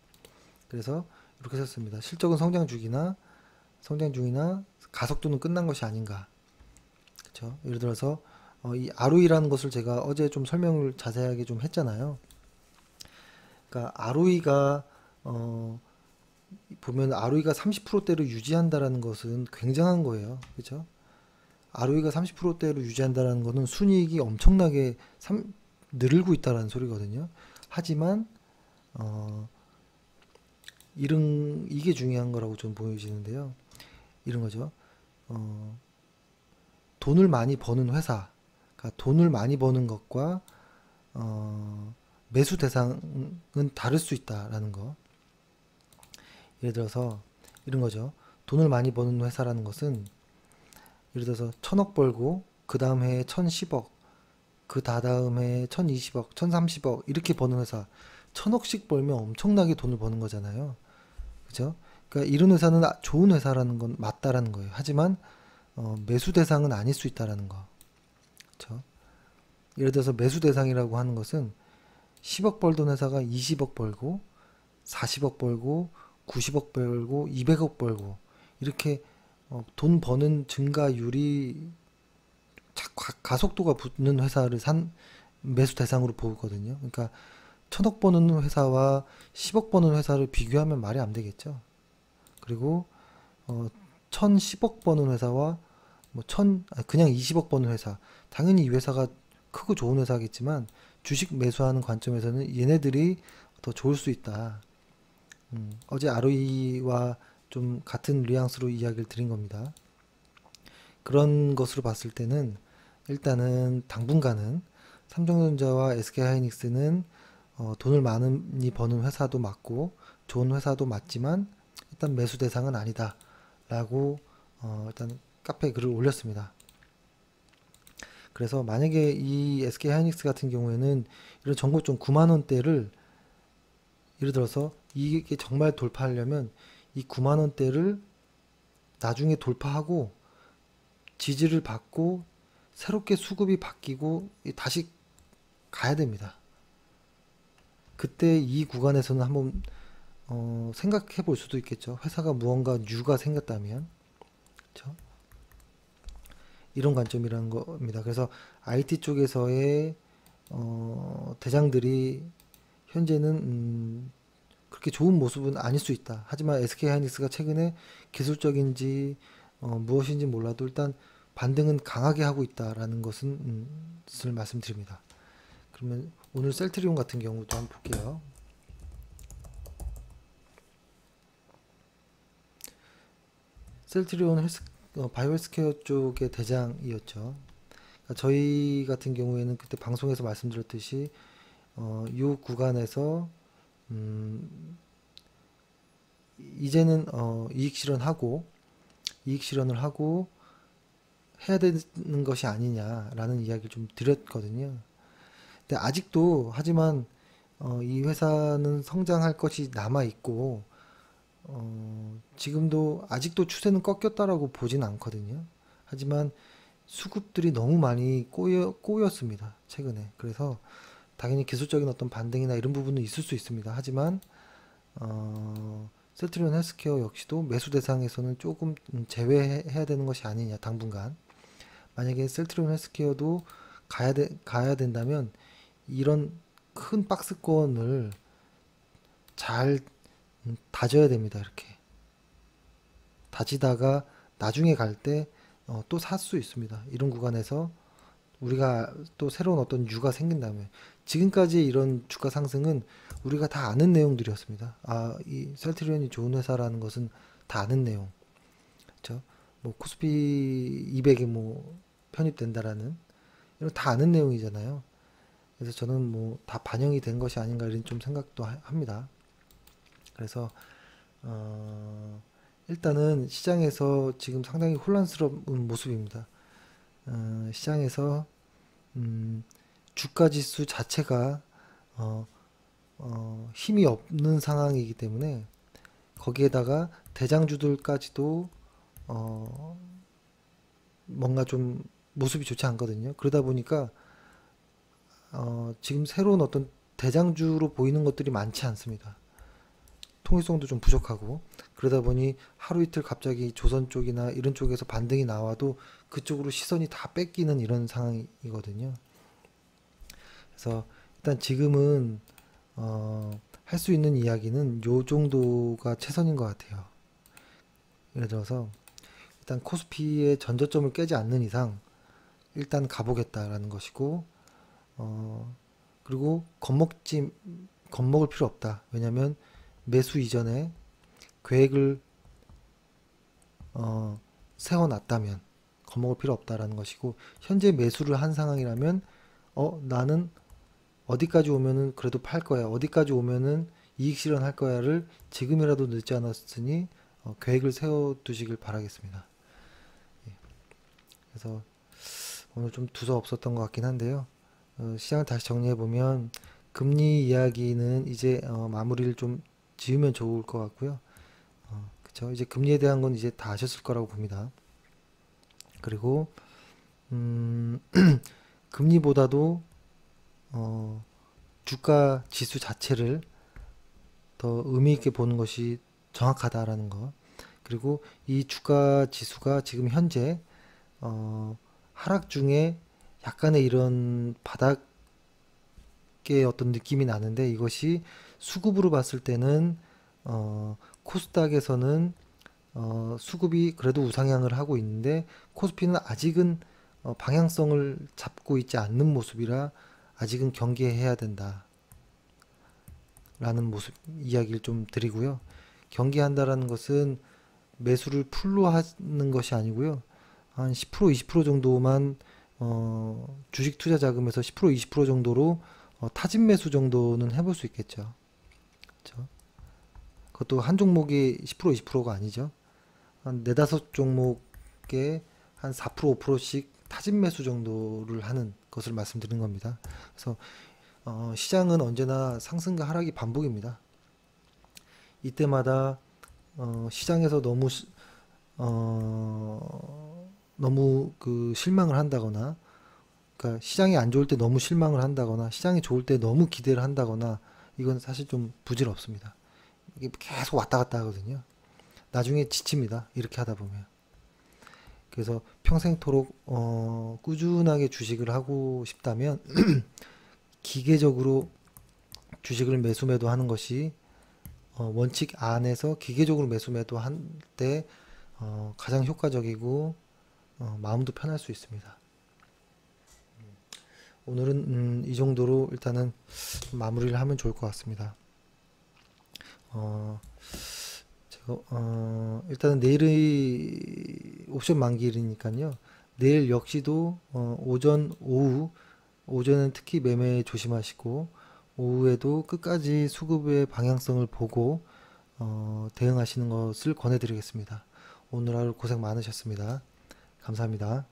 Speaker 1: 그래서 이렇게 썼습니다. 실적은 성장 중이나 가속도는 끝난 것이 아닌가. 그렇죠? 예를 들어서 이 ROE라는 것을 제가 어제 좀 설명을 자세하게 좀 했잖아요. 그러니까 ROE가 보면 ROE가 30%대로 유지한다라는 것은 굉장한 거예요. 그렇죠? ROE가 30%대로 유지한다는 것은 순이익이 엄청나게 늘고 있다는 소리거든요. 하지만 이게 중요한 거라고 좀 보여지는데요. 이런 거죠. 돈을 많이 버는 회사, 그러니까 돈을 많이 버는 것과 매수 대상은 다를 수 있다라는 거. 예를 들어서 이런 거죠. 돈을 많이 버는 회사라는 것은, 예를 들어서 1000억 벌고 그 다음 해에 1010억, 그 다다음 해에 1020억, 1030억 이렇게 버는 회사, 1000억씩 벌면 엄청나게 돈을 버는 거잖아요. 그죠? 그러니까 이런 회사는 좋은 회사라는 건 맞다라는 거예요. 하지만 매수 대상은 아닐 수 있다라는 거. 그죠? 예를 들어서 매수 대상이라고 하는 것은 10억 벌던 회사가 20억 벌고 40억 벌고 90억 벌고 200억 벌고 이렇게 돈 버는 증가율이 가속도가 붙는 회사를 매수 대상으로 보거든요. 그러니까 1000억 버는 회사와 10억 버는 회사를 비교하면 말이 안 되겠죠. 그리고 1010억 버는 회사와 그냥 20억 버는 회사, 당연히 이 회사가 크고 좋은 회사겠지만 주식 매수하는 관점에서는 얘네들이 더 좋을 수 있다. 어제 ROE와 좀 같은 뉘앙스로 이야기를 드린 겁니다. 그런 것으로 봤을 때는 일단은 당분간은 삼성전자와 SK하이닉스는 돈을 많이 버는 회사도 맞고 좋은 회사도 맞지만 일단 매수 대상은 아니다 라고 일단 카페에 글을 올렸습니다. 그래서 만약에 이 SK 하이닉스 같은 경우에는 이런 정고점 9만 원대를 예를 들어서 이게 정말 돌파하려면 이 9만 원대를 나중에 돌파하고 지지를 받고 새롭게 수급이 바뀌고 다시 가야 됩니다. 그때 이 구간에서는 한번 생각해 볼 수도 있겠죠. 회사가 무언가 뉴가 생겼다면, 그렇죠? 이런 관점이라는 겁니다. 그래서 IT 쪽에서의 대장들이 현재는 그렇게 좋은 모습은 아닐 수 있다. 하지만 SK 하이닉스가 최근에 기술적인지 무엇인지 몰라도 일단 반등은 강하게 하고 있다라는 것은 을 말씀드립니다. 그러면 오늘 셀트리온 같은 경우도 한번 볼게요. 셀트리온 바이오 헬스케어 쪽의 대장이었죠. 그러니까 저희 같은 경우에는 그때 방송에서 말씀드렸듯이 이 구간에서 이제는 이익 실현을 하고 해야 되는 것이 아니냐라는 이야기를 좀 드렸거든요. 근데 아직도 하지만 이 회사는 성장할 것이 남아 있고 지금도 아직도 추세는 꺾였다라고 보진 않거든요. 하지만 수급들이 너무 많이 꼬였습니다. 최근에. 그래서 당연히 기술적인 어떤 반등이나 이런 부분은 있을 수 있습니다. 하지만 셀트리온 헬스케어 역시도 매수 대상에서는 조금 제외해야 되는 것이 아니냐 당분간. 만약에 셀트리온 헬스케어도 가야 된다면 이런 큰 박스권을 잘 다져야 됩니다. 이렇게 다지다가 나중에 갈 때 또 살 수 있습니다. 이런 구간에서 우리가 또 새로운 어떤 유가 생긴다면 지금까지 이런 주가 상승은 우리가 다 아는 내용들이었습니다. 이 셀트리온이 좋은 회사라는 것은 다 아는 내용. 그렇죠? 뭐 코스피 200에 뭐 편입된다라는 이런 다 아는 내용이잖아요. 그래서 저는 뭐 다 반영이 된 것이 아닌가 이런 좀 생각도 합니다. 그래서 일단은 시장에서 지금 상당히 혼란스러운 모습입니다. 시장에서 주가 지수 자체가 힘이 없는 상황이기 때문에 거기에다가 대장주들까지도 뭔가 좀 모습이 좋지 않거든요. 그러다 보니까 지금 새로운 어떤 대장주로 보이는 것들이 많지 않습니다. 통일성도 좀 부족하고 그러다 보니 하루 이틀 갑자기 조선 쪽이나 이런 쪽에서 반등이 나와도 그쪽으로 시선이 다 뺏기는 이런 상황이거든요. 그래서 일단 지금은 할 수 있는 이야기는 요 정도가 최선인 것 같아요. 예를 들어서 일단 코스피의 전저점을 깨지 않는 이상 일단 가보겠다라는 것이고 그리고 겁먹을 필요 없다. 왜냐면 매수 이전에 계획을 세워놨다면 겁먹을 필요 없다라는 것이고 현재 매수를 한 상황이라면 나는 어디까지 오면은 그래도 팔 거야. 어디까지 오면은 이익 실현할 거야를 지금이라도 늦지 않았으니 계획을 세워두시길 바라겠습니다. 예. 그래서 오늘 좀 두서 없었던 것 같긴 한데요. 시장을 다시 정리해 보면 금리 이야기는 이제 마무리를 좀 지으면 좋을 것 같고요. 그쵸? 이제 금리에 대한 건 이제 다 아셨을 거라고 봅니다. 그리고 금리보다도 주가 지수 자체를 더 의미 있게 보는 것이 정확하다라는 거. 그리고 이 주가 지수가 지금 현재 하락 중에 약간의 이런 바닥의 어떤 느낌이 나는데 이것이 수급으로 봤을 때는 코스닥에서는 수급이 그래도 우상향을 하고 있는데 코스피는 아직은 방향성을 잡고 있지 않는 모습이라 아직은 경계해야 된다 라는 모습 이야기를 좀 드리고요. 경계한다라는 것은 매수를 풀로 하는 것이 아니고요. 한 10% 20% 정도만 주식 투자 자금에서 10% 20% 정도로 타진 매수 정도는 해볼 수 있겠죠. 그렇죠? 그것도 한 종목이 10% 20%가 아니죠. 한 네다섯 종목에 한 4% 5%씩 타진 매수 정도를 하는 것을 말씀드리는 겁니다. 그래서 시장은 언제나 상승과 하락이 반복입니다. 이때마다 시장에서 너무 그 실망을 한다거나, 그러니까 시장이 안 좋을 때 너무 실망을 한다거나, 시장이 좋을 때 너무 기대를 한다거나, 이건 사실 좀 부질없습니다. 이게 계속 왔다 갔다 하거든요. 나중에 지칩니다. 이렇게 하다 보면. 그래서 평생토록 꾸준하게 주식을 하고 싶다면 기계적으로 주식을 매수 매도하는 것이 원칙 안에서 기계적으로 매수 매도할 때 가장 효과적이고 마음도 편할 수 있습니다. 오늘은 이 정도로 일단은 마무리를 하면 좋을 것 같습니다. 제가 일단은 내일이 옵션 만기일이니까요. 내일 역시도 오전은 특히 매매 조심하시고 오후에도 끝까지 수급의 방향성을 보고 대응하시는 것을 권해드리겠습니다. 오늘 하루 고생 많으셨습니다. 감사합니다.